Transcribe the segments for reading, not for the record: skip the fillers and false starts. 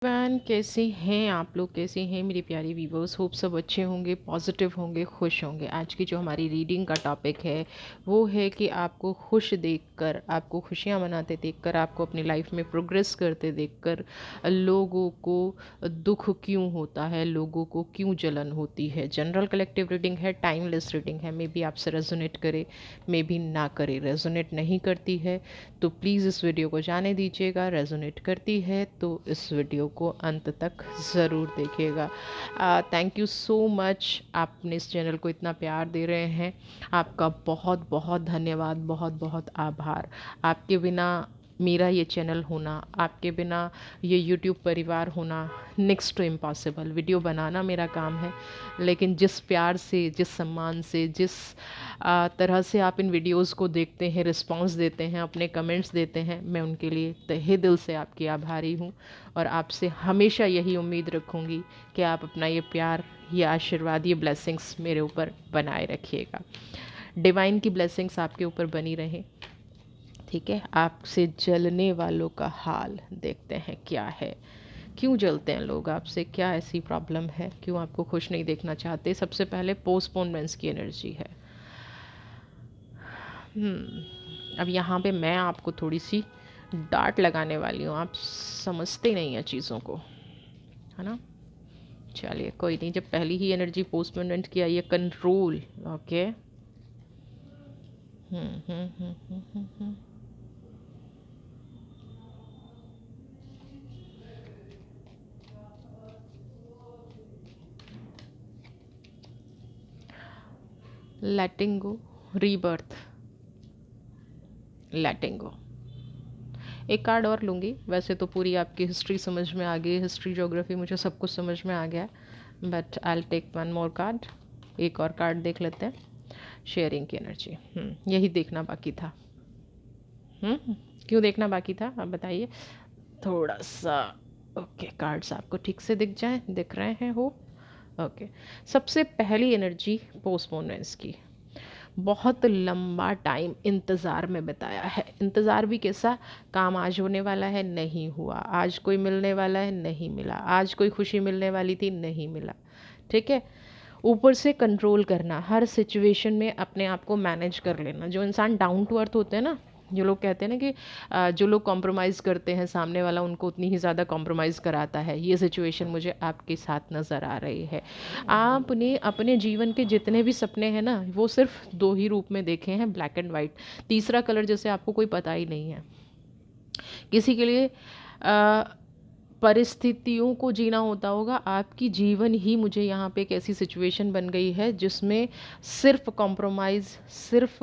Van कैसे हैं आप लोग, कैसे हैं मेरी प्यारी व्यूवर्स। होप सब अच्छे होंगे, पॉजिटिव होंगे, खुश होंगे। आज की जो हमारी रीडिंग का टॉपिक है वो है कि आपको खुश देखकर, आपको खुशियाँ मनाते देखकर, आपको अपनी लाइफ में प्रोग्रेस करते देखकर लोगों को दुख क्यों होता है, लोगों को क्यों जलन होती है। जनरल कलेक्टिव रीडिंग है, टाइमलेस रीडिंग है। मे बी आपसे रेजोनेट करे, मे बी ना करे। रेजोनेट नहीं करती है तो प्लीज़ इस वीडियो को जाने दीजिएगा। रेजोनेट करती है तो इस वीडियो को अंत तक ज़रूर देखिएगा। थैंक यू सो मच, आपने इस चैनल को इतना प्यार दे रहे हैं। आपका बहुत बहुत धन्यवाद, बहुत बहुत आभार। आपके बिना मेरा ये चैनल होना, आपके बिना ये यूट्यूब परिवार होना नेक्स्ट टू इम्पॉसिबल। वीडियो बनाना मेरा काम है, लेकिन जिस प्यार से, जिस सम्मान से, जिस तरह से आप इन वीडियोस को देखते हैं, रिस्पांस देते हैं, अपने कमेंट्स देते हैं, मैं उनके लिए तहे दिल से आपकी आभारी हूँ। और आपसे हमेशा यही उम्मीद रखूँगी कि आप अपना ये प्यार, ये आशीर्वाद, ये ब्लेसिंग्स मेरे ऊपर बनाए रखिएगा। डिवाइन की ब्लेसिंग्स आपके ऊपर बनी रहें। ठीक है, आपसे जलने वालों का हाल देखते हैं क्या है। क्यों जलते हैं लोग आपसे, क्या ऐसी प्रॉब्लम है, क्यों आपको खुश नहीं देखना चाहते। सबसे पहले पोस्टपोनमेंट्स की एनर्जी है। अब यहाँ पे मैं आपको थोड़ी सी डांट लगाने वाली हूँ। आप समझते नहीं हैं चीज़ों को, है ना। चलिए कोई नहीं, जब पहली ही एनर्जी पोस्टपोनमेंट की आई है, कंट्रोल। ओके। लेटिंग गो, रीबर्थ, लेटिंग गो। एक कार्ड और लूँगी। वैसे तो पूरी आपकी हिस्ट्री समझ में आ गई, हिस्ट्री ज्योग्राफी मुझे सब कुछ समझ में आ गया है, but I will take one more card. एक और कार्ड देख लेते हैं। शेयरिंग की एनर्जी, यही देखना बाकी था। क्यों देखना बाकी था आप बताइए थोड़ा सा। ओके, कार्ड्स आपको ठीक से दिख जाएं, दिख रहे हैं हो। ओके, सबसे पहली एनर्जी पोस्टपोनेंस की। बहुत लंबा टाइम इंतज़ार में बिताया है। इंतज़ार भी कैसा, काम आज होने वाला है, नहीं हुआ। आज कोई मिलने वाला है, नहीं मिला। आज कोई खुशी मिलने वाली थी, नहीं मिला। ठीक है, ऊपर से कंट्रोल करना, हर सिचुएशन में अपने आप को मैनेज कर लेना। जो इंसान डाउन टू अर्थ होते हैं ना, जो लोग कहते हैं ना कि जो लोग कॉम्प्रोमाइज़ करते हैं, सामने वाला उनको उतनी ही ज़्यादा कॉम्प्रोमाइज़ कराता है। ये सिचुएशन मुझे आपके साथ नज़र आ रही है। आपने अपने जीवन के जितने भी सपने हैं ना, वो सिर्फ दो ही रूप में देखे हैं, ब्लैक एंड वाइट। तीसरा कलर जैसे आपको कोई पता ही नहीं है। किसी के लिए परिस्थितियों को जीना होता होगा। आपकी जीवन ही मुझे यहाँ पे एक ऐसी सिचुएशन बन गई है जिसमें सिर्फ कॉम्प्रोमाइज़, सिर्फ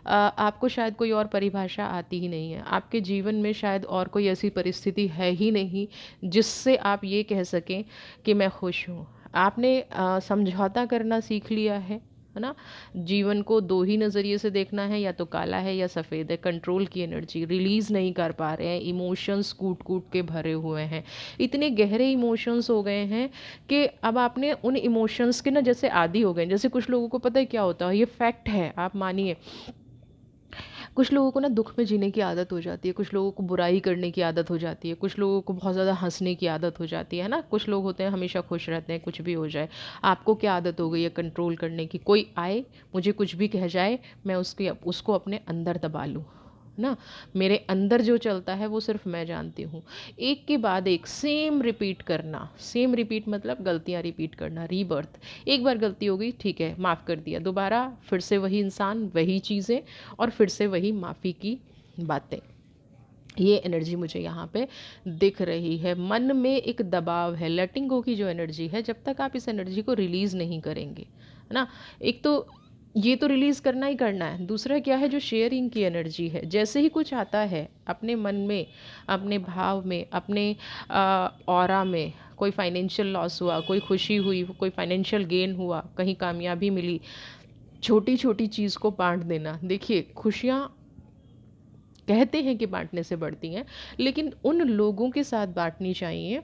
आपको शायद कोई और परिभाषा आती ही नहीं है। आपके जीवन में शायद और कोई ऐसी परिस्थिति है ही नहीं जिससे आप ये कह सकें कि मैं खुश हूँ। आपने समझौता करना सीख लिया है ना। जीवन को दो ही नज़रिए से देखना है, या तो काला है या सफ़ेद है। कंट्रोल की एनर्जी, रिलीज़ नहीं कर पा रहे हैं। इमोशंस कूट कूट के भरे हुए हैं, इतने गहरे इमोशंस हो गए हैं कि अब आपने उन इमोशंस के ना जैसे आदी हो गए। जैसे कुछ लोगों को पता है क्या होता है, ये फैक्ट है, आप मानिए। कुछ लोगों को ना दुख में जीने की आदत हो जाती है, कुछ लोगों को बुराई करने की आदत हो जाती है, कुछ लोगों को बहुत ज़्यादा हंसने की आदत हो जाती है ना। कुछ लोग होते हैं हमेशा खुश रहते हैं, कुछ भी हो जाए। आपको क्या आदत हो गई है कंट्रोल करने की। कोई आए, मुझे कुछ भी कह जाए, मैं उसको अपने अंदर दबा लूँ ना। मेरे अंदर जो चलता है वो सिर्फ मैं जानती हूँ। एक के बाद एक सेम रिपीट करना, सेम रिपीट मतलब गलतियाँ रिपीट करना, रीबर्थ। एक बार गलती हो गई, ठीक है, माफ़ कर दिया, दोबारा फिर से वही इंसान, वही चीज़ें, और फिर से वही माफ़ी की बातें। ये एनर्जी मुझे यहाँ पे दिख रही है। मन में एक दबाव है। लेटिंग गो की जो एनर्जी है, जब तक आप इस एनर्जी को रिलीज़ नहीं करेंगे, है ना। एक तो ये तो रिलीज़ करना ही करना है। दूसरा क्या है, जो शेयरिंग की एनर्जी है। जैसे ही कुछ आता है अपने मन में, अपने भाव में, अपने ऑरा में, कोई फाइनेंशियल लॉस हुआ, कोई खुशी हुई, कोई फाइनेंशियल गेन हुआ, कहीं कामयाबी मिली, छोटी छोटी चीज़ को बांट देना। देखिए, खुशियाँ कहते हैं कि बांटने से बढ़ती हैं, लेकिन उन लोगों के साथ बांटनी चाहिए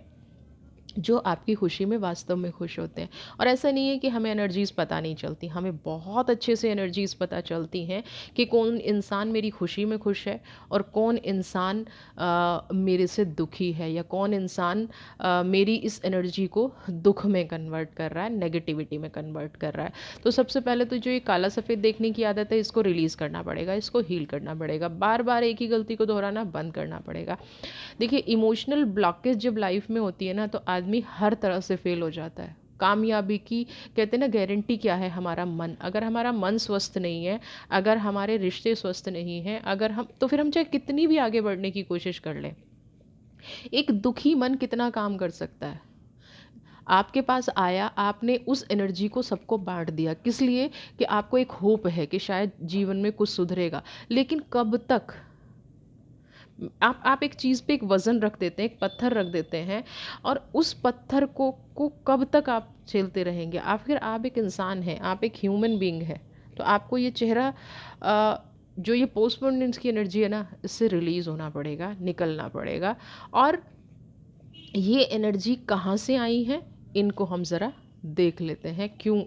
जो आपकी खुशी में वास्तव में खुश होते हैं। और ऐसा नहीं है कि हमें एनर्जीज़ पता नहीं चलती, हमें बहुत अच्छे से एनर्जीज़ पता चलती हैं कि कौन इंसान मेरी खुशी में खुश है और कौन इंसान मेरे से दुखी है, या कौन इंसान मेरी इस एनर्जी को दुख में कन्वर्ट कर रहा है, नेगेटिविटी में कन्वर्ट कर रहा है। तो सबसे पहले तो जो ये काला सफ़ेद देखने की आदत है, इसको रिलीज़ करना पड़ेगा, इसको हील करना पड़ेगा, बार बार एक ही गलती को दोहराना बंद करना पड़ेगा। देखिए, इमोशनल ब्लॉकेज जब लाइफ में होती है ना, तो आदमी हर तरह से फेल हो जाता है। कामयाबी की कहते हैं ना गारंटी क्या है? हमारा मन। अगर हमारा मन स्वस्थ नहीं है, अगर हमारे रिश्ते स्वस्थ नहीं हैं, अगर हम तो फिर हम चाहे कितनी भी आगे बढ़ने की कोशिश कर लें, एक दुखी मन कितना काम कर सकता है? आपके पास आया, आपने उस एनर्जी को सबको बांट दिया, किस लिए? कि आपको एक होप है कि शायद जीवन में कुछ सुधरेगा। लेकिन कब तक? आप एक चीज़ पे एक वज़न रख देते हैं, एक पत्थर रख देते हैं, और उस पत्थर को कब तक आप झेलते रहेंगे? आखिर आप एक इंसान हैं, आप एक ह्यूमन बीइंग हैं। तो आपको ये चेहरा जो ये पोस्टपोनेंस की एनर्जी है ना, इससे रिलीज़ होना पड़ेगा, निकलना पड़ेगा। और ये एनर्जी कहाँ से आई है, इनको हम ज़रा देख लेते हैं, क्यों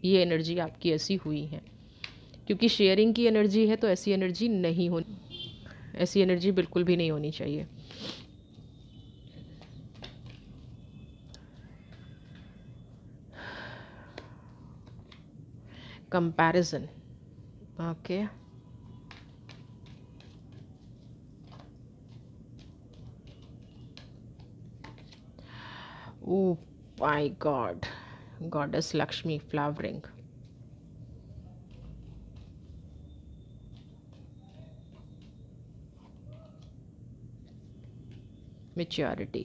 ये एनर्जी आपकी ऐसी हुई है। क्योंकि शेयरिंग की एनर्जी है, तो ऐसी एनर्जी नहीं होनी, ऐसी एनर्जी बिल्कुल भी नहीं होनी चाहिए। Comparison, okay. Oh my God, goddess Lakshmi flowering. Maturity.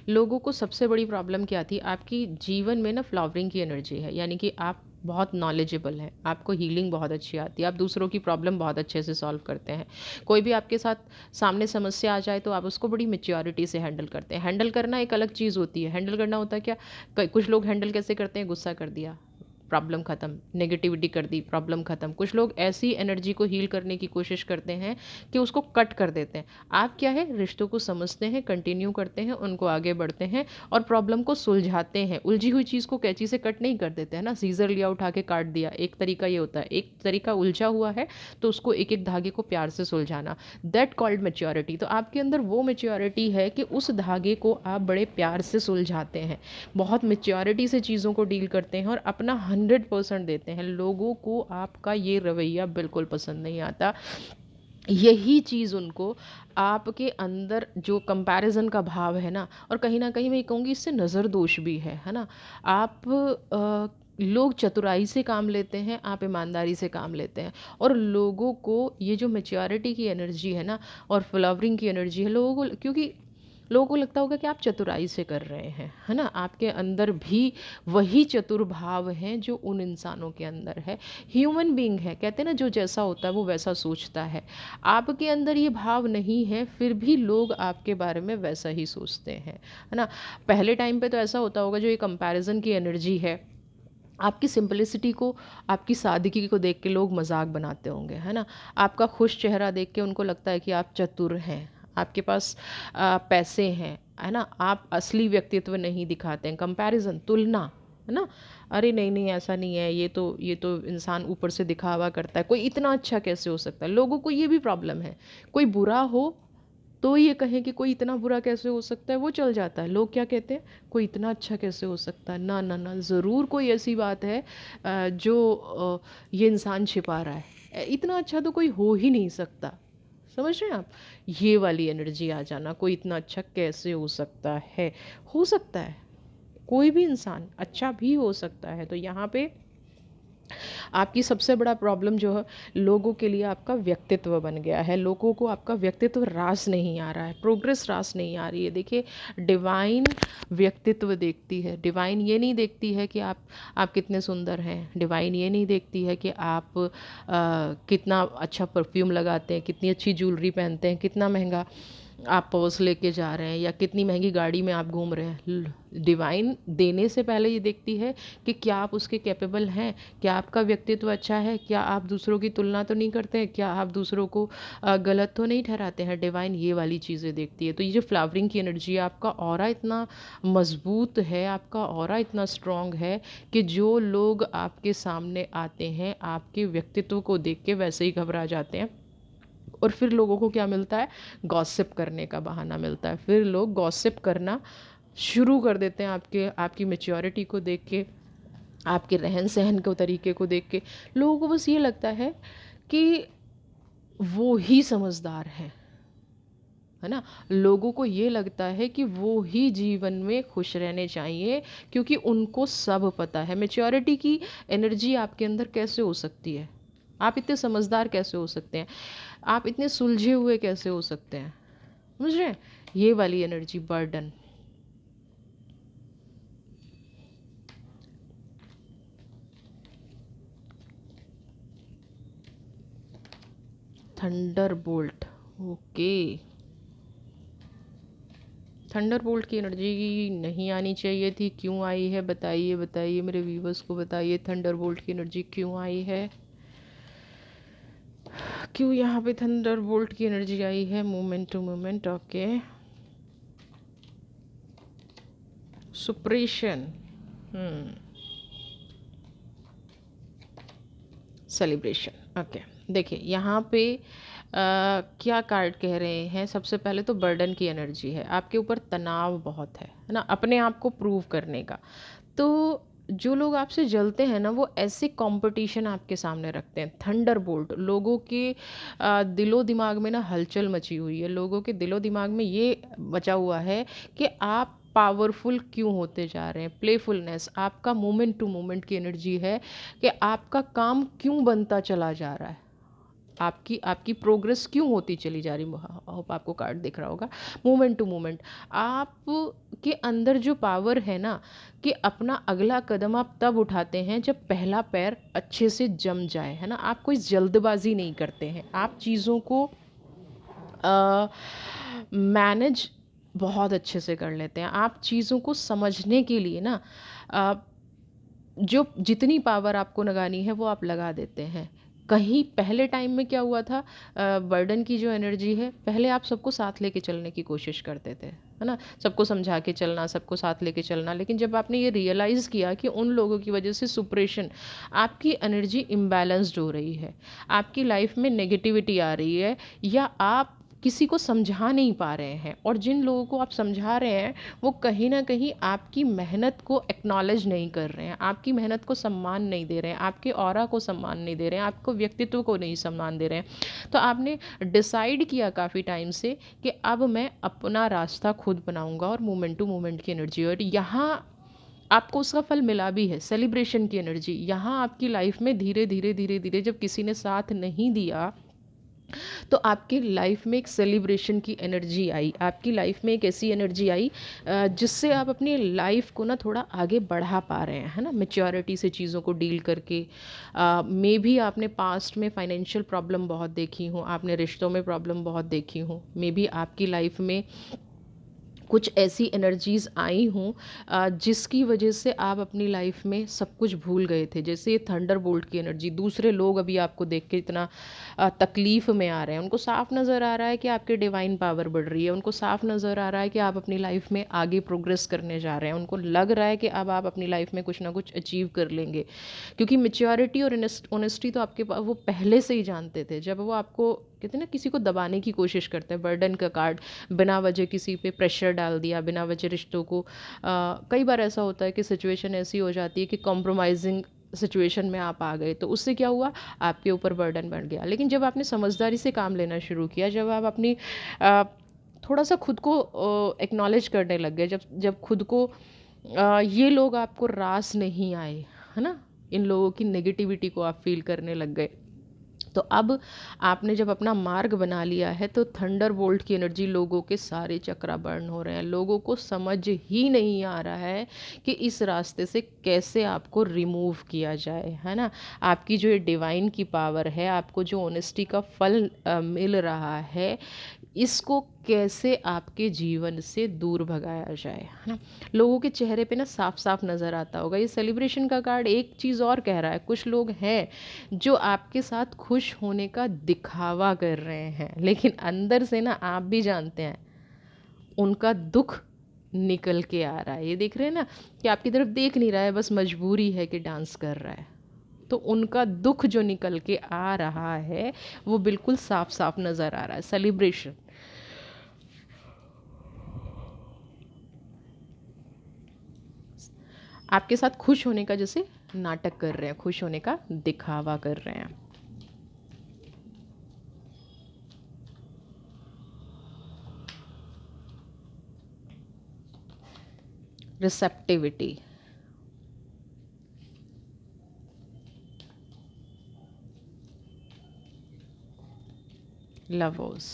लोगों को सबसे बड़ी प्रॉब्लम क्या थी? आपकी जीवन में ना फ्लावरिंग की एनर्जी है, यानी कि आप बहुत नॉलेजेबल हैं, आपको हीलिंग बहुत अच्छी आती है, आप दूसरों की प्रॉब्लम बहुत अच्छे से सॉल्व करते हैं। कोई भी आपके साथ सामने समस्या आ जाए, तो आप उसको बड़ी मैच्योरिटी से हैंडल करते हैं। हैंडल करना एक अलग चीज़ होती है, हैंडल करना होता है क्या? कुछ लोग हैंडल कैसे करते हैं? गुस्सा कर दिया, प्रॉब्लम ख़त्म, नेगेटिविटी कर दी, प्रॉब्लम ख़त्म। कुछ लोग ऐसी एनर्जी को हील करने की कोशिश करते हैं कि उसको कट कर देते हैं। आप क्या है, रिश्तों को समझते हैं, कंटिन्यू करते हैं, उनको आगे बढ़ते हैं और प्रॉब्लम को सुलझाते हैं। उलझी हुई चीज़ को कैंची से कट नहीं कर देते हैं ना, सीज़र लिया उठा के काट दिया। एक तरीका ये होता है, एक तरीका उलझा हुआ है तो उसको एक एक धागे को प्यार से सुलझाना, दैट कॉल्ड मैच्योरिटी। तो आपके अंदर वो मैच्योरिटी है कि उस धागे को आप बड़े प्यार से सुलझाते हैं, बहुत मैच्योरिटी से चीज़ों को डील करते हैं और अपना 100% देते हैं। लोगों को आपका ये रवैया बिल्कुल पसंद नहीं आता। यही चीज़ उनको आपके अंदर जो कंपैरिज़न का भाव है ना, और कहीं न कहीं मैं ये कहूँगी इससे नज़र दोष भी है ना? आप लोग चतुराई से काम लेते हैं, आप ईमानदारी से काम लेते हैं, और लोगों को ये जो मैच्योरिटी की एनर्जी है ना और फ्लावरिंग की एनर्जी है, लोगों को, क्योंकि लोगों को लगता होगा कि आप चतुराई से कर रहे हैं, है ना? आपके अंदर भी वही चतुर भाव हैं जो उन इंसानों के अंदर है। ह्यूमन बीइंग है, कहते हैं ना, जो जैसा होता है वो वैसा सोचता है। आपके अंदर ये भाव नहीं है, फिर भी लोग आपके बारे में वैसा ही सोचते हैं, है ना? पहले टाइम पे तो ऐसा होता होगा, जो ये कंपैरिजन की एनर्जी है, आपकी सिंपलिसिटी को, आपकी सादगी को देख के लोग मजाक बनाते होंगे, है ना? आपका खुश चेहरा देख के उनको लगता है कि आप चतुर हैं, आपके पास पैसे हैं, है ना? आप असली व्यक्तित्व नहीं दिखाते हैं। कंपैरिजन, तुलना, है ना? अरे नहीं नहीं, ऐसा नहीं है, ये तो इंसान ऊपर से दिखावा करता है, कोई इतना अच्छा कैसे हो सकता है? लोगों को ये भी प्रॉब्लम है, कोई बुरा हो तो ये कहें कि कोई इतना बुरा कैसे हो सकता है, वो चल जाता है। लोग क्या कहते हैं, कोई इतना अच्छा कैसे हो सकता है? ना ना ना, ज़रूर कोई ऐसी बात है जो ये इंसान छिपा रहा है। इतना अच्छा तो कोई हो ही नहीं सकता। समझ रहे हैं आप? ये वाली एनर्जी आ जाना, कोई इतना अच्छा कैसे हो सकता है? हो सकता है, कोई भी इंसान अच्छा भी हो सकता है। तो यहाँ पे आपकी सबसे बड़ा प्रॉब्लम जो है, लोगों के लिए आपका व्यक्तित्व बन गया है। लोगों को आपका व्यक्तित्व रास नहीं आ रहा है, प्रोग्रेस रास नहीं आ रही है। देखिए, डिवाइन व्यक्तित्व देखती है, डिवाइन ये नहीं देखती है कि आप कितने सुंदर हैं, डिवाइन ये नहीं देखती है कि आप कितना अच्छा परफ्यूम लगाते हैं, कितनी अच्छी ज्वेलरी पहनते हैं, कितना महंगा आप पर्स लेके जा रहे हैं या कितनी महंगी गाड़ी में आप घूम रहे हैं, डिवाइन देने से पहले ये देखती है कि क्या आप उसके कैपेबल हैं, क्या आपका व्यक्तित्व अच्छा है, क्या आप दूसरों की तुलना तो नहीं करते हैं, क्या आप दूसरों को गलत तो नहीं ठहराते हैं। डिवाइन ये वाली चीज़ें देखती है। तो ये जो फ्लावरिंग की एनर्जी है, आपका ऑरा इतना मजबूत है, आपका ऑरा इतना स्ट्रांग है कि जो लोग आपके सामने आते हैं आपके व्यक्तित्व को देख के वैसे ही घबरा जाते हैं। और फिर लोगों को क्या मिलता है, गॉसिप करने का बहाना मिलता है। फिर लोग गॉसिप करना शुरू कर देते हैं आपकी मैच्योरिटी को देख के, आपके रहन सहन को तरीके को देख के। लोगों को बस ये लगता है कि वो ही समझदार है ना। लोगों को ये लगता है कि वो ही जीवन में खुश रहने चाहिए क्योंकि उनको सब पता है। मैच्योरिटी की एनर्जी आपके अंदर कैसे हो सकती है? आप इतने समझदार कैसे हो सकते हैं? आप इतने सुलझे हुए कैसे हो सकते हैं? समझ रहे हैं? ये वाली energy burden. Thunder bolt, okay. Thunder bolt की एनर्जी नहीं आनी चाहिए थी, क्यों आई है? बताइए बताइए मेरे व्यूवर्स को बताइए, थंडर बोल्ट की एनर्जी क्यों आई है? क्यों यहाँ पे थंडर बोल्ट की एनर्जी आई है? Moment to moment, okay. Suppression, celebration, okay. देखिए यहाँ पे क्या कार्ड कह रहे हैं? सबसे पहले तो बर्डन की एनर्जी है, आपके ऊपर तनाव बहुत है ना, अपने आप को प्रूव करने का। तो जो लोग आपसे जलते हैं ना, वो ऐसे कंपटीशन आपके सामने रखते हैं। थंडर बोल्ट, लोगों के दिलो दिमाग में ना हलचल मची हुई है। लोगों के दिलो दिमाग में ये बचा हुआ है कि आप पावरफुल क्यों होते जा रहे हैं। प्लेफुलनेस, आपका मोमेंट टू मोमेंट की एनर्जी है कि आपका काम क्यों बनता चला जा रहा है, आपकी आपकी प्रोग्रेस क्यों होती चली जा रही। होप आपको कार्ड दिख रहा होगा। मोमेंट टू मोमेंट, आप के अंदर जो पावर है ना, कि अपना अगला कदम आप तब उठाते हैं जब पहला पैर अच्छे से जम जाए, है ना। आप कोई जल्दबाजी नहीं करते हैं, आप चीज़ों को मैनेज बहुत अच्छे से कर लेते हैं। आप चीज़ों को समझने के लिए ना अ, जो जितनी पावर आपको लगानी है वो आप लगा देते हैं। कहीं पहले टाइम में क्या हुआ था, बर्डन की जो एनर्जी है, पहले आप सबको साथ लेके चलने की कोशिश करते थे, है ना। सबको समझा के चलना, सबको साथ लेके चलना। लेकिन जब आपने ये रियलाइज़ किया कि उन लोगों की वजह से सुप्रेशन, आपकी एनर्जी इम्बैलेंस्ड हो रही है, आपकी लाइफ में नेगेटिविटी आ रही है, या आप किसी को समझा नहीं पा रहे हैं, और जिन लोगों को आप समझा रहे हैं वो कहीं ना कहीं आपकी मेहनत को एक्नॉलेज नहीं कर रहे हैं, आपकी मेहनत को सम्मान नहीं दे रहे हैं, आपके ऑरा को सम्मान नहीं दे रहे हैं, आपको व्यक्तित्व को नहीं सम्मान दे रहे हैं। तो आपने डिसाइड किया काफ़ी टाइम से कि अब मैं अपना रास्ता खुद बनाऊंगा, और मोमेंट टू मोमेंट की एनर्जी, और यहाँ आपको उसका फल मिला भी है, सेलिब्रेशन की एनर्जी। यहाँ आपकी लाइफ में धीरे धीरे धीरे धीरे जब किसी ने साथ नहीं दिया, तो आपकी लाइफ में एक सेलिब्रेशन की एनर्जी आई, आपकी लाइफ में एक ऐसी एनर्जी आई जिससे आप अपनी लाइफ को ना थोड़ा आगे बढ़ा पा रहे हैं, है ना। मेच्योरिटी से चीज़ों को डील करके। मे भी आपने पास्ट में फाइनेंशियल प्रॉब्लम बहुत देखी हो, आपने रिश्तों में प्रॉब्लम बहुत देखी हो, मे भी आपकी लाइफ में कुछ ऐसी एनर्जीज़ आई हों जिसकी वजह से आप अपनी लाइफ में सब कुछ भूल गए थे। जैसे ये थंडर बोल्ट की एनर्जी, दूसरे लोग अभी आपको देख के इतना तकलीफ़ में आ रहे हैं, उनको साफ नज़र आ रहा है कि आपकी डिवाइन पावर बढ़ रही है, उनको साफ नज़र आ रहा है कि आप अपनी लाइफ में आगे प्रोग्रेस करने जा रहे हैं, उनको लग रहा है कि अब आप अपनी लाइफ में कुछ ना कुछ अचीव कर लेंगे। क्योंकि मेच्योरिटी और ऑनेस्टी तो आपके वो पहले से ही जानते थे। जब वो आपको कहते हैं ना, किसी को दबाने की कोशिश करते हैं, बर्डन का कार्ड, बिना वजह किसी पे प्रेशर डाल दिया, बिना वजह रिश्तों को कई बार ऐसा होता है कि सिचुएशन ऐसी हो जाती है कि कॉम्प्रोमाइजिंग सिचुएशन में आप आ गए, तो उससे क्या हुआ, आपके ऊपर बर्डन बढ़ गया। लेकिन जब आपने समझदारी से काम लेना शुरू किया, जब आप अपनी थोड़ा सा खुद को एक्नॉलेज करने लग गए, जब जब खुद को ये लोग आपको रास नहीं आए, है ना, इन लोगों की नेगेटिविटी को आप फील करने लग गए, तो अब आपने जब अपना मार्ग बना लिया है, तो थंडर बोल्ट की एनर्जी, लोगों के सारे चक्रा बर्न हो रहे हैं, लोगों को समझ ही नहीं आ रहा है कि इस रास्ते से कैसे आपको रिमूव किया जाए, है ना। आपकी जो ये डिवाइन की पावर है, आपको जो ऑनेस्टी का फल मिल रहा है, इसको कैसे आपके जीवन से दूर भगाया जाए, है ना? लोगों के चेहरे पे ना साफ साफ नज़र आता होगा। ये सेलिब्रेशन का कार्ड एक चीज़ और कह रहा है, कुछ लोग हैं जो आपके साथ खुश होने का दिखावा कर रहे हैं, लेकिन अंदर से ना आप भी जानते हैं उनका दुख निकल के आ रहा है। ये देख रहे हैं ना कि आपकी तरफ देख नहीं रहा है, बस मजबूरी है कि डांस कर रहा है। तो उनका दुख जो निकल के आ रहा है वो बिल्कुल साफ साफ नज़र आ रहा है। सेलिब्रेशन आपके साथ खुश होने का जैसे नाटक कर रहे हैं, खुश होने का दिखावा कर रहे हैं। Receptivity, lovers.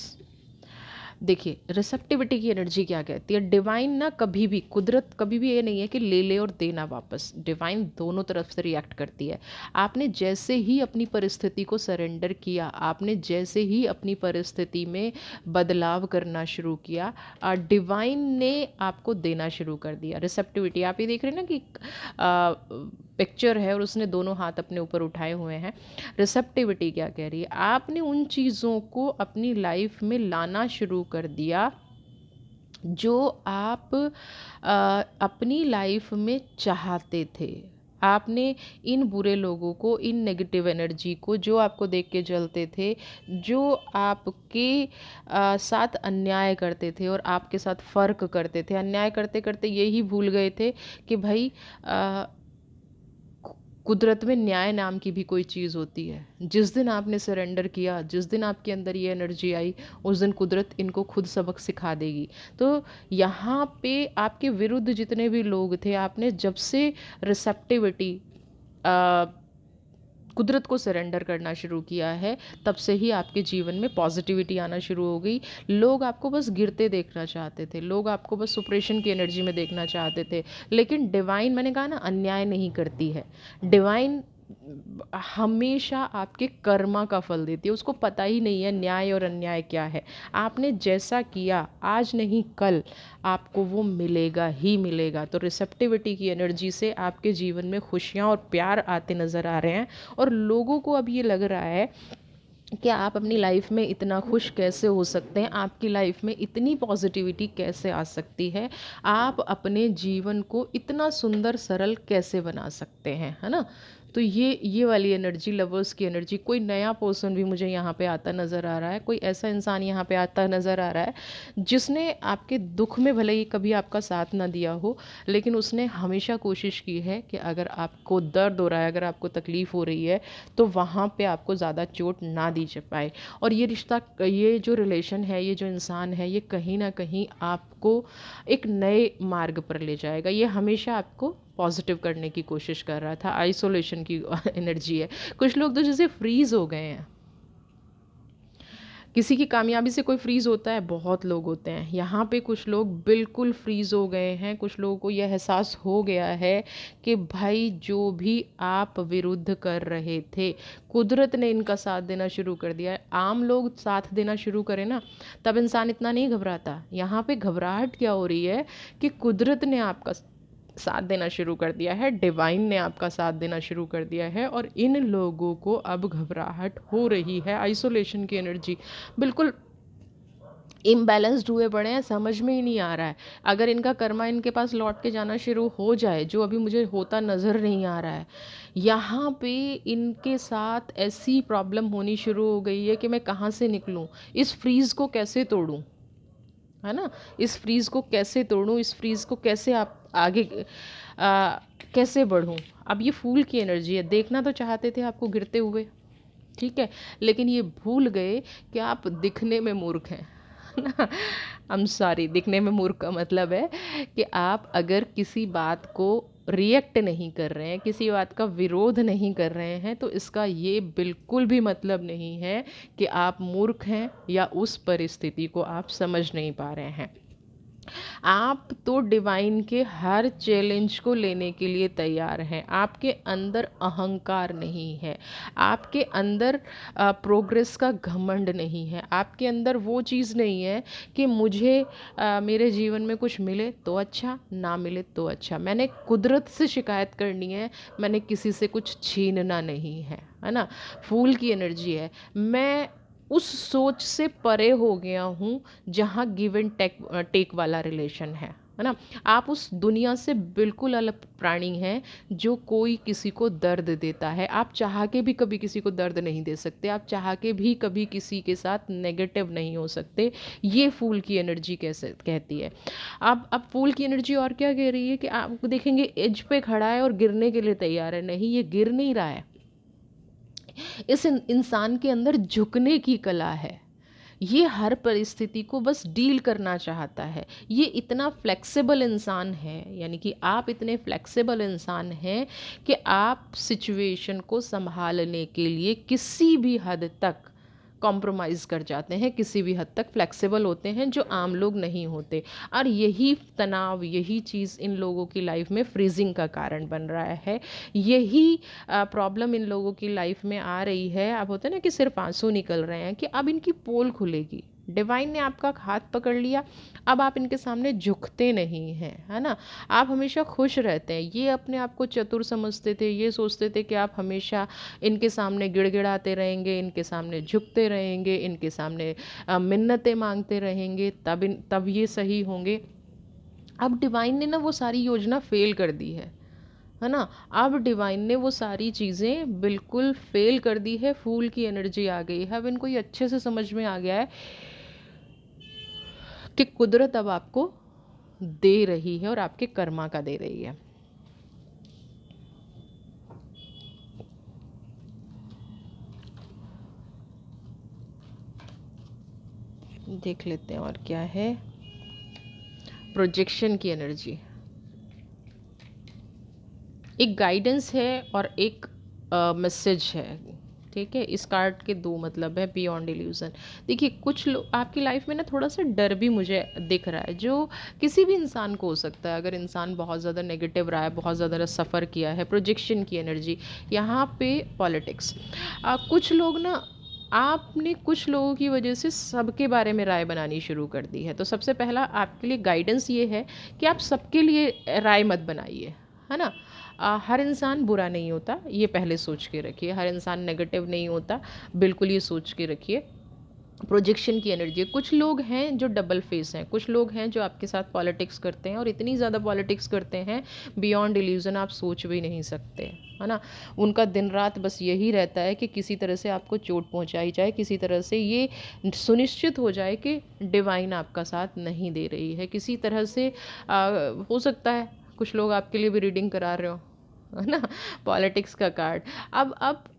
देखिए रिसेप्टिविटी की एनर्जी क्या कहती है, डिवाइन ना कभी भी, कुदरत कभी भी ये नहीं है कि ले ले और देना वापस, डिवाइन दोनों तरफ से रिएक्ट करती है। आपने जैसे ही अपनी परिस्थिति को सरेंडर किया, आपने जैसे ही अपनी परिस्थिति में बदलाव करना शुरू किया, डिवाइन ने आपको देना शुरू कर दिया। रिसेप्टिविटी आप ये देख रहे हैं ना कि पिक्चर है और उसने दोनों हाथ अपने ऊपर उठाए हुए हैं। रिसेप्टिविटी क्या कह रही है, आपने उन चीज़ों को अपनी लाइफ में लाना शुरू कर दिया जो आप अपनी लाइफ में चाहते थे। आपने इन बुरे लोगों को, इन नेगेटिव एनर्जी को, जो आपको देख के जलते थे, जो आपके साथ अन्याय करते थे और आपके साथ फ़र्क करते थे, अन्याय करते करते यही भूल गए थे कि भाई कुदरत में न्याय नाम की भी कोई चीज़ होती है। जिस दिन आपने सरेंडर किया, जिस दिन आपके अंदर ये एनर्जी आई, उस दिन कुदरत इनको खुद सबक सिखा देगी। तो यहाँ पे आपके विरुद्ध जितने भी लोग थे, आपने जब से रिसेप्टिविटी कुदरत को सरेंडर करना शुरू किया है, तब से ही आपके जीवन में पॉजिटिविटी आना शुरू हो गई। लोग आपको बस गिरते देखना चाहते थे, लोग आपको बस सुप्रेशन की एनर्जी में देखना चाहते थे, लेकिन डिवाइन, मैंने कहा ना, अन्याय नहीं करती है। डिवाइन हमेशा आपके कर्मा का फल देती है, उसको पता ही नहीं है न्याय और अन्याय क्या है। आपने जैसा किया, आज नहीं कल आपको वो मिलेगा ही मिलेगा। तो रिसेप्टिविटी की एनर्जी से आपके जीवन में खुशियाँ और प्यार आते नज़र आ रहे हैं, और लोगों को अब ये लग रहा है कि आप अपनी लाइफ में इतना खुश कैसे हो सकते हैं, आपकी लाइफ में इतनी पॉजिटिविटी कैसे आ सकती है, आप अपने जीवन को इतना सुंदर सरल कैसे बना सकते हैं, है ना? तो ये वाली एनर्जी, लवर्स की एनर्जी। कोई नया पर्सन भी मुझे यहाँ पे आता नज़र आ रहा है, कोई ऐसा इंसान यहाँ पे आता नज़र आ रहा है जिसने आपके दुख में भले ही कभी आपका साथ ना दिया हो, लेकिन उसने हमेशा कोशिश की है कि अगर आपको दर्द हो रहा है, अगर आपको तकलीफ़ हो रही है, तो वहाँ पे आपको ज़्यादा चोट ना दी जा पाए। और ये रिश्ता, ये जो रिलेशन है, ये जो इंसान है, ये कहीं ना कहीं आपको एक नए मार्ग पर ले जाएगा। ये हमेशा आपको पॉजिटिव करने की कोशिश कर रहा था। आइसोलेशन की एनर्जी है। कुछ लोग तो जैसे फ्रीज हो गए हैं, किसी की कामयाबी से कोई फ्रीज़ होता है, बहुत लोग होते हैं। यहाँ पे कुछ लोग बिल्कुल फ्रीज़ हो गए हैं। कुछ लोगों को यह एहसास हो गया है कि भाई जो भी आप विरुद्ध कर रहे थे, कुदरत ने इनका साथ देना शुरू कर दिया है। आम लोग साथ देना शुरू करें ना, तब इंसान इतना नहीं घबराता। यहाँ पे घबराहट क्या हो रही है कि कुदरत ने आपका साथ देना शुरू कर दिया है, डिवाइन ने आपका साथ देना शुरू कर दिया है, और इन लोगों को अब घबराहट हो रही है। आइसोलेशन की एनर्जी, बिल्कुल इम्बैलेंस्ड हुए पड़े हैं, समझ में ही नहीं आ रहा है। अगर इनका कर्मा इनके पास लौट के जाना शुरू हो जाए, जो अभी मुझे होता नज़र नहीं आ रहा है, यहाँ पे इनके साथ ऐसी प्रॉब्लम होनी शुरू हो गई है कि मैं कहाँ से निकलूँ, इस फ्रीज़ को कैसे तोड़ूँ, है ना? इस फ्रीज़ को कैसे तोड़ूँ, इस फ्रीज़ को कैसे आप आगे कैसे बढ़ूँ। अब ये फूल की एनर्जी है, देखना तो चाहते थे आपको गिरते हुए, ठीक है, लेकिन ये भूल गए कि आप दिखने में मूर्ख हैं, है ना? आई एम सॉरी, दिखने में मूर्ख का मतलब है कि आप अगर किसी बात को रिएक्ट नहीं कर रहे हैं, किसी बात का विरोध नहीं कर रहे हैं, तो इसका ये बिल्कुल भी मतलब नहीं है कि आप मूर्ख हैं या उस परिस्थिति को आप समझ नहीं पा रहे हैं। आप तो डिवाइन के हर चैलेंज को लेने के लिए तैयार हैं। आपके अंदर अहंकार नहीं है, आपके अंदर प्रोग्रेस का घमंड नहीं है, आपके अंदर वो चीज़ नहीं है कि मुझे मेरे जीवन में कुछ मिले तो अच्छा, ना मिले तो अच्छा। मैंने कुदरत से शिकायत करनी है, मैंने किसी से कुछ छीनना नहीं है ना? फूल की एनर्जी है। मैं उस सोच से परे हो गया हूँ जहाँ गिव एंड टेक वाला रिलेशन है ना? आप उस दुनिया से बिल्कुल अलग प्राणी हैं जो कोई किसी को दर्द देता है। आप चाह के भी कभी किसी को दर्द नहीं दे सकते, आप चाह के भी कभी किसी के साथ नेगेटिव नहीं हो सकते। ये फूल की एनर्जी कैसे कहती है। अब फूल की एनर्जी और क्या कह रही है कि आप देखेंगे एज पे खड़ा है और गिरने के लिए तैयार है। नहीं, ये गिर नहीं रहा है, इस इंसान के अंदर झुकने की कला है। ये हर परिस्थिति को बस डील करना चाहता है। ये इतना फ्लेक्सिबल इंसान है, यानी कि आप इतने फ्लेक्सिबल इंसान हैं कि आप सिचुएशन को संभालने के लिए किसी भी हद तक कॉम्प्रोमाइज़ कर जाते हैं, किसी भी हद तक फ्लेक्सिबल होते हैं, जो आम लोग नहीं होते। और यही तनाव, यही चीज़ इन लोगों की लाइफ में फ्रीजिंग का कारण बन रहा है। यही प्रॉब्लम इन लोगों की लाइफ में आ रही है। अब होता है ना कि सिर्फ आंसू निकल रहे हैं कि अब इनकी पोल खुलेगी। डिवाइन ने आपका हाथ पकड़ लिया, अब आप इनके सामने झुकते नहीं हैं, है ना? आप हमेशा खुश रहते हैं। ये अपने आप को चतुर समझते थे, ये सोचते थे कि आप हमेशा इनके सामने गिड़गिड़ाते रहेंगे, इनके सामने झुकते रहेंगे, इनके सामने मिन्नतें मांगते रहेंगे, तब ये सही होंगे। अब डिवाइन ने ना वो सारी योजना फेल कर दी है ना? अब डिवाइन ने वो सारी चीज़ें बिल्कुल फेल कर दी है। फूल की एनर्जी आ गई है। अब इनको ये अच्छे से समझ में आ गया है कि कुदरत अब आपको दे रही है और आपके कर्मा का दे रही है। देख लेते हैं और क्या है। प्रोजेक्शन की एनर्जी एक गाइडेंस है और एक मैसेज है। ठीक है, इस कार्ड के दो मतलब है, बियॉन्ड इल्यूजन। देखिए, कुछ लोग आपकी लाइफ में ना थोड़ा सा डर भी मुझे दिख रहा है, जो किसी भी इंसान को हो सकता है। अगर इंसान बहुत ज़्यादा नेगेटिव रहा है, बहुत ज़्यादा सफ़र किया है, प्रोजेक्शन की एनर्जी यहाँ पे। पॉलिटिक्स, कुछ लोग ना, आपने कुछ लोगों की वजह से सबके बारे में राय बनानी शुरू कर दी है। तो सबसे पहला आपके लिए गाइडेंस ये है कि आप सबके लिए राय मत बनाइए, है ना? हर इंसान बुरा नहीं होता, ये पहले सोच के रखिए। हर इंसान नेगेटिव नहीं होता, बिल्कुल ये सोच के रखिए। प्रोजेक्शन की एनर्जी है। कुछ लोग हैं जो डबल फेस हैं, कुछ लोग हैं जो आपके साथ पॉलिटिक्स करते हैं और इतनी ज़्यादा पॉलिटिक्स करते हैं बियॉन्ड इल्यूजन, आप सोच भी नहीं सकते, है ना? उनका दिन रात बस यही रहता है कि किसी तरह से आपको चोट पहुंचाई जाए, किसी तरह से ये सुनिश्चित हो जाए कि डिवाइन आपका साथ नहीं दे रही है। किसी तरह से हो सकता है कुछ लोग आपके लिए भी रीडिंग करा रहे हो, है ना? पॉलिटिक्स का कार्ड। अब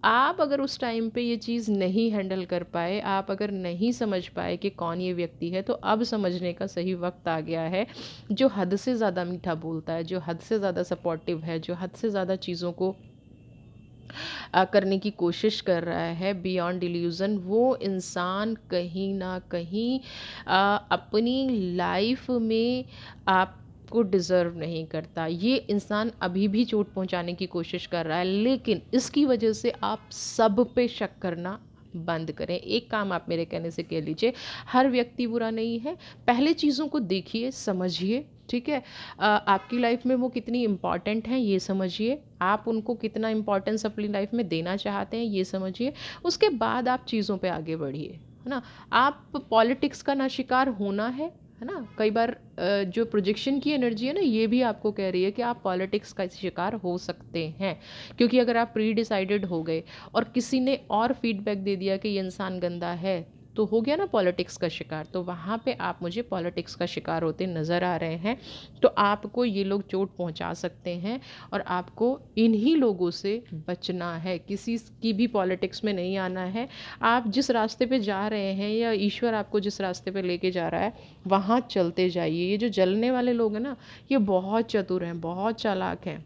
आप अगर उस टाइम पे ये चीज़ नहीं हैंडल कर पाए, आप अगर नहीं समझ पाए कि कौन ये व्यक्ति है, तो अब समझने का सही वक्त आ गया है। जो हद से ज़्यादा मीठा बोलता है, जो हद से ज़्यादा सपोर्टिव है, जो हद से ज़्यादा चीज़ों को करने की कोशिश कर रहा है बियॉन्ड इल्यूज़न, वो इंसान कहीं ना कहीं अपनी लाइफ में आपको डिज़र्व नहीं करता। ये इंसान अभी भी चोट पहुंचाने की कोशिश कर रहा है, लेकिन इसकी वजह से आप सब पे शक करना बंद करें। एक काम आप मेरे कहने से कह लीजिए, हर व्यक्ति बुरा नहीं है। पहले चीज़ों को देखिए, समझिए, ठीक है? आपकी लाइफ में वो कितनी इम्पॉर्टेंट हैं ये समझिए, आप उनको कितना इम्पोर्टेंस अपनी लाइफ में देना चाहते हैं ये समझिए। उसके बाद आप चीज़ों पे आगे बढ़िए, है ना? आप पॉलिटिक्स का ना शिकार होना है ना? कई बार जो प्रोजेक्शन की एनर्जी है ना, ये भी आपको कह रही है कि आप पॉलिटिक्स का शिकार हो सकते हैं। क्योंकि अगर आप प्री डिसाइडेड हो गए और किसी ने और फीडबैक दे दिया कि ये इंसान गंदा है, तो हो गया ना पॉलिटिक्स का शिकार। तो वहाँ पे आप मुझे पॉलिटिक्स का शिकार होते नज़र आ रहे हैं। तो आपको ये लोग चोट पहुँचा सकते हैं और आपको इन्हीं लोगों से बचना है, किसी की भी पॉलिटिक्स में नहीं आना है। आप जिस रास्ते पे जा रहे हैं या ईश्वर आपको जिस रास्ते पे लेके जा रहा है, वहाँ चलते जाइए। ये जो जलने वाले लोग हैं ना, ये बहुत चतुर हैं, बहुत चालाक हैं।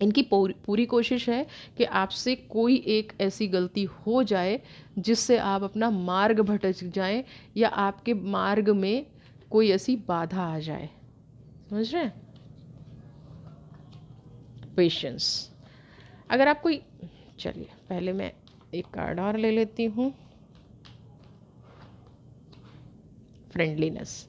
इनकी पूरी कोशिश है कि आपसे कोई एक ऐसी गलती हो जाए जिससे आप अपना मार्ग भटक जाएं, या आपके मार्ग में कोई ऐसी बाधा आ जाए। समझ रहे हैं? पेशेंस। अगर आप कोई, चलिए पहले मैं एक कार्ड और ले लेती हूँ। फ्रेंडलीनेस।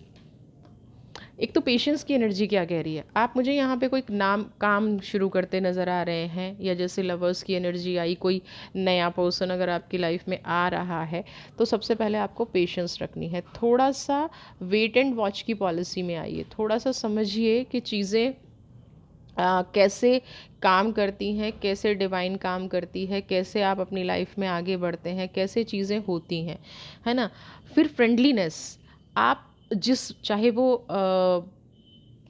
एक तो पेशेंस की एनर्जी क्या कह रही है, आप मुझे यहाँ पे कोई नाम काम शुरू करते नज़र आ रहे हैं, या जैसे लवर्स की एनर्जी आई, कोई नया पर्सन अगर आपकी लाइफ में आ रहा है, तो सबसे पहले आपको पेशेंस रखनी है। थोड़ा सा वेट एंड वॉच की पॉलिसी में आइए, थोड़ा सा समझिए कि चीज़ें कैसे काम करती हैं, कैसे डिवाइन काम करती है, कैसे आप अपनी लाइफ में आगे बढ़ते हैं, कैसे चीज़ें होती हैं, है ना। फिर फ्रेंडलीनेस, आप जिस चाहे वो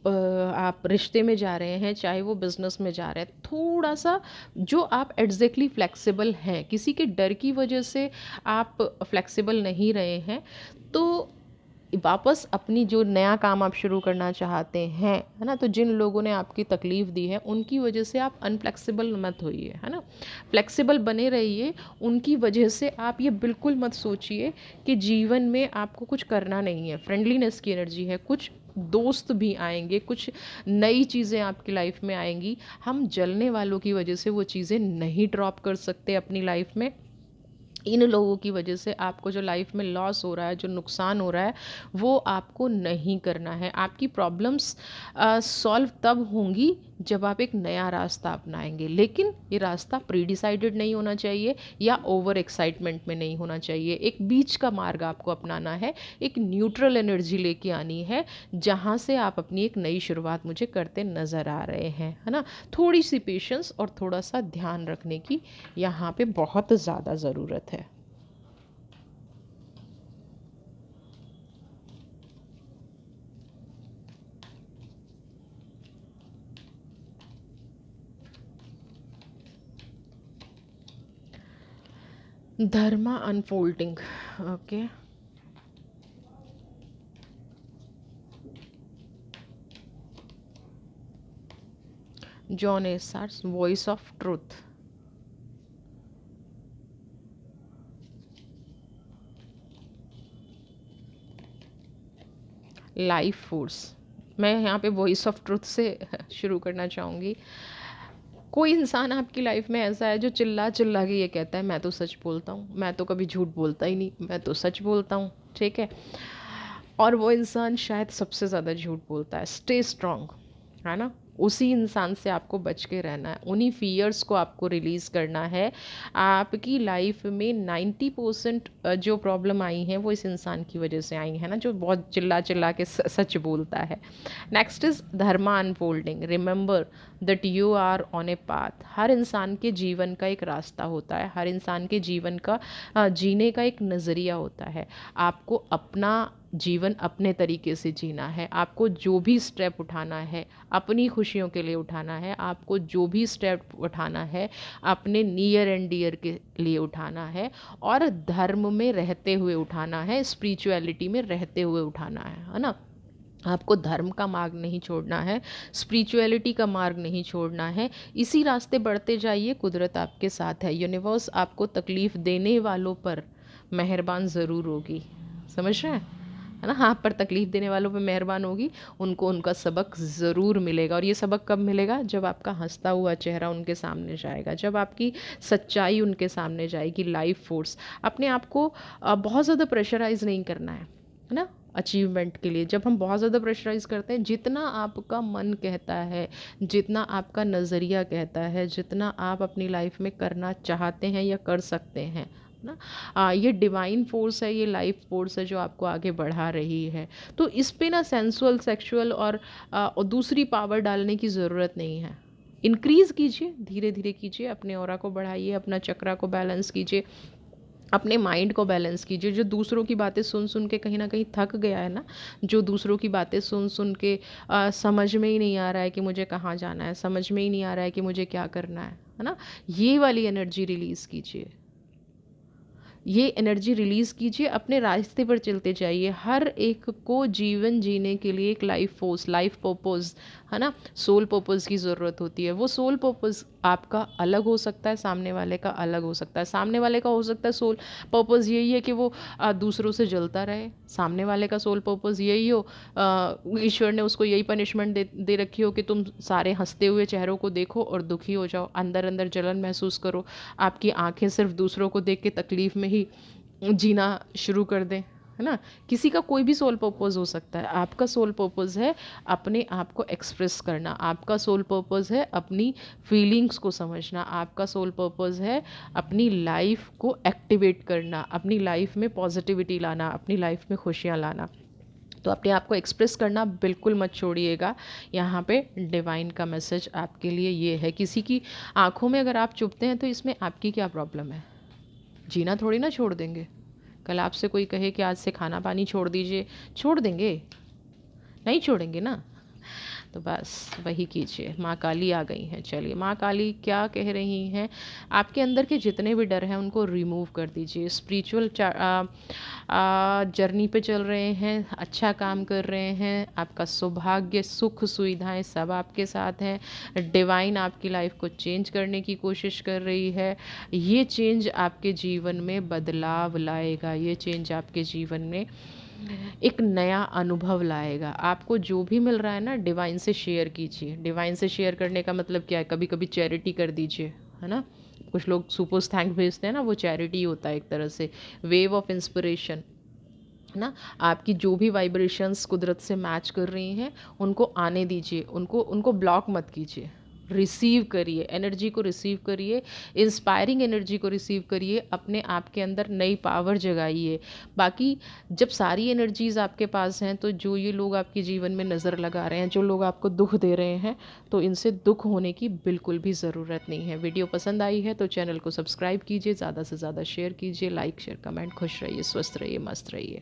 आप रिश्ते में जा रहे हैं, चाहे वो बिजनेस में जा रहे हैं, थोड़ा सा जो आप एग्जैक्टली फ्लेक्सिबल हैं, किसी के डर की वजह से आप फ्लेक्सिबल नहीं रहे हैं, तो वापस अपनी जो नया काम आप शुरू करना चाहते हैं, है ना, तो जिन लोगों ने आपकी तकलीफ़ दी है उनकी वजह से आप अनफ्लेक्सिबल मत होइए, है ना, फ्लेक्सिबल बने रहिए। उनकी वजह से आप ये बिल्कुल मत सोचिए कि जीवन में आपको कुछ करना नहीं है। फ्रेंडलीनेस की एनर्जी है, कुछ दोस्त भी आएंगे, कुछ नई चीज़ें आपकी लाइफ में आएंगी। हम जलने वालों की वजह से वो चीज़ें नहीं ड्रॉप कर सकते अपनी लाइफ में। इन लोगों की वजह से आपको जो लाइफ में लॉस हो रहा है, जो नुकसान हो रहा है, वो आपको नहीं करना है। आपकी प्रॉब्लम्स सॉल्व तब होंगी जब आप एक नया रास्ता अपनाएंगे, लेकिन ये रास्ता प्री डिसाइडेड नहीं होना चाहिए या ओवर एक्साइटमेंट में नहीं होना चाहिए। एक बीच का मार्ग आपको अपनाना है, एक न्यूट्रल एनर्जी लेके आनी है, जहाँ से आप अपनी एक नई शुरुआत मुझे करते नज़र आ रहे हैं, है ना। थोड़ी सी पेशेंस और थोड़ा सा ध्यान रखने की यहाँ पे बहुत ज़्यादा ज़रूरत है। धर्मा अनफोल्डिंग। ओके। जॉन एसार्स voice of truth. Life force. मैं यहाँ पे वॉइस ऑफ ट्रुथ से शुरू करना चाहूँगी। कोई इंसान आपकी लाइफ में ऐसा है जो चिल्ला चिल्ला के ये कहता है मैं तो सच बोलता हूँ, मैं तो कभी झूठ बोलता ही नहीं, मैं तो सच बोलता हूँ, ठीक है। और वो इंसान शायद सबसे ज़्यादा झूठ बोलता है। स्टे स्ट्रॉन्ग, है ना। उसी इंसान से आपको बच के रहना है, उन्हीं फियर्स को आपको रिलीज़ करना है। आपकी लाइफ में 90% जो प्रॉब्लम आई हैं वो इस इंसान की वजह से आई हैं ना, जो बहुत चिल्ला चिल्ला के सच बोलता है। Next is dharma unfolding. Remember that you are on a path. हर इंसान के जीवन का एक रास्ता होता है, हर इंसान के जीवन का जीने का एक नज़रिया होता है। आपको अपना जीवन अपने तरीके से जीना है। आपको जो भी स्टेप उठाना है अपनी खुशियों के लिए उठाना है। आपको जो भी स्टेप उठाना है अपने नियर एंड डियर के लिए उठाना है, और धर्म में रहते हुए उठाना है, स्पिरिचुअलिटी में रहते हुए उठाना है ना। आपको धर्म का मार्ग नहीं छोड़ना है, स्पिरिचुअलिटी का मार्ग नहीं छोड़ना है। इसी रास्ते बढ़ते जाइए, कुदरत आपके साथ है। यूनिवर्स आपको तकलीफ़ देने वालों पर मेहरबान ज़रूर होगी। समझ रहे हैं, है ना। आप पर तकलीफ़ देने वालों पे मेहरबान होगी, उनको उनका सबक ज़रूर मिलेगा। और ये सबक कब मिलेगा? जब आपका हंसता हुआ चेहरा उनके सामने जाएगा, जब आपकी सच्चाई उनके सामने जाएगी। Life force. अपने आप को बहुत ज़्यादा प्रेशराइज़ नहीं करना है ना अचीवमेंट के लिए। जब हम बहुत ज़्यादा प्रेशराइज़ करते हैं, जितना आपका मन कहता है, जितना आपका नज़रिया कहता है, जितना आप अपनी लाइफ में करना चाहते हैं या कर सकते हैं ना, ये डिवाइन फोर्स है, ये लाइफ फोर्स है जो आपको आगे बढ़ा रही है। तो इस पे ना सेंसुअल, सेक्सुअल और दूसरी पावर डालने की ज़रूरत नहीं है। इंक्रीज़ कीजिए, धीरे धीरे कीजिए, अपने ऑरा को बढ़ाइए, अपना चक्रा को बैलेंस कीजिए, अपने माइंड को बैलेंस कीजिए। जो दूसरों की बातें सुन सुन के कहीं ना कहीं थक गया है ना, जो दूसरों की बातें सुन सुन के समझ में ही नहीं आ रहा है कि मुझे कहाँ जाना है, समझ में ही नहीं आ रहा है कि मुझे क्या करना है ना, ये वाली एनर्जी रिलीज़ कीजिए। ये एनर्जी रिलीज़ कीजिए, अपने रास्ते पर चलते जाइए। हर एक को जीवन जीने के लिए एक लाइफ फोर्स, लाइफ पर्पस है ना? सोल पर्पस की ज़रूरत होती है। वो सोल पर्पस आपका अलग हो सकता है, सामने वाले का अलग हो सकता है। सामने वाले का हो सकता है सोल पर्पस यही है कि वो दूसरों से जलता रहे। सामने वाले का सोल पर्पस यही हो, ईश्वर ने उसको यही पनिशमेंट दे दे रखी हो कि तुम सारे हँसते हुए चेहरों को देखो और दुखी हो जाओ, अंदर-अंदर जलन महसूस करो। आपकी आँखें सिर्फ़ दूसरों को देख के तकलीफ़ में ही जीना शुरू कर दें, है ना? किसी का कोई भी सोल पर्पस हो सकता है। आपका सोल पर्पस है अपने आप को एक्सप्रेस करना, आपका सोल पर्पस है अपनी फीलिंग्स को समझना, आपका सोल पर्पस है अपनी लाइफ को एक्टिवेट करना, अपनी लाइफ में पॉजिटिविटी लाना, अपनी लाइफ में खुशियाँ लाना। तो अपने आप को एक्सप्रेस करना बिल्कुल मत छोड़िएगा। यहाँ पे डिवाइन का मैसेज आपके लिए ये है, किसी की आँखों में अगर आप चुभते हैं तो इसमें आपकी क्या प्रॉब्लम है? जीना थोड़ी ना छोड़ देंगे। कल आपसे कोई कहे कि आज से खाना पानी छोड़ दीजिए, छोड़ देंगे? नहीं छोड़ेंगे ना। तो बस वही कीजिए। माँ काली आ गई हैं। चलिए, माँ काली क्या कह रही हैं, आपके अंदर के जितने भी डर हैं उनको रिमूव कर दीजिए। स्पिरिचुअल जर्नी पे चल रहे हैं, अच्छा काम कर रहे हैं, आपका सौभाग्य सुख सुविधाएं सब आपके साथ हैं। डिवाइन आपकी लाइफ को चेंज करने की कोशिश कर रही है। ये चेंज आपके जीवन में बदलाव लाएगा, ये चेंज आपके जीवन में एक नया अनुभव लाएगा। आपको जो भी मिल रहा है ना, डिवाइन से शेयर कीजिए। डिवाइन से शेयर करने का मतलब क्या है? कभी कभी चैरिटी कर दीजिए, है ना? कुछ लोग सुपर्स थैंक भेजते हैं ना, वो चैरिटी होता है एक तरह से। वेव ऑफ इंस्पिरेशन, है ना? आपकी जो भी वाइब्रेशंस कुदरत से मैच कर रही हैं उनको आने दीजिए, उनको उनको ब्लॉक मत कीजिए। रिसीव करिए, एनर्जी को रिसीव करिए, इंस्पायरिंग एनर्जी को रिसीव करिए, अपने आप के अंदर नई पावर जगाइए। बाकी जब सारी एनर्जीज़ आपके पास हैं तो जो ये लोग आपके जीवन में नज़र लगा रहे हैं, जो लोग आपको दुख दे रहे हैं, तो इनसे दुख होने की बिल्कुल भी ज़रूरत नहीं है। वीडियो पसंद आई है तो चैनल को सब्सक्राइब कीजिए, ज़्यादा से ज़्यादा शेयर कीजिए, लाइक शेयर कमेंट। खुश रहिए, स्वस्थ रहिए, मस्त रहिए।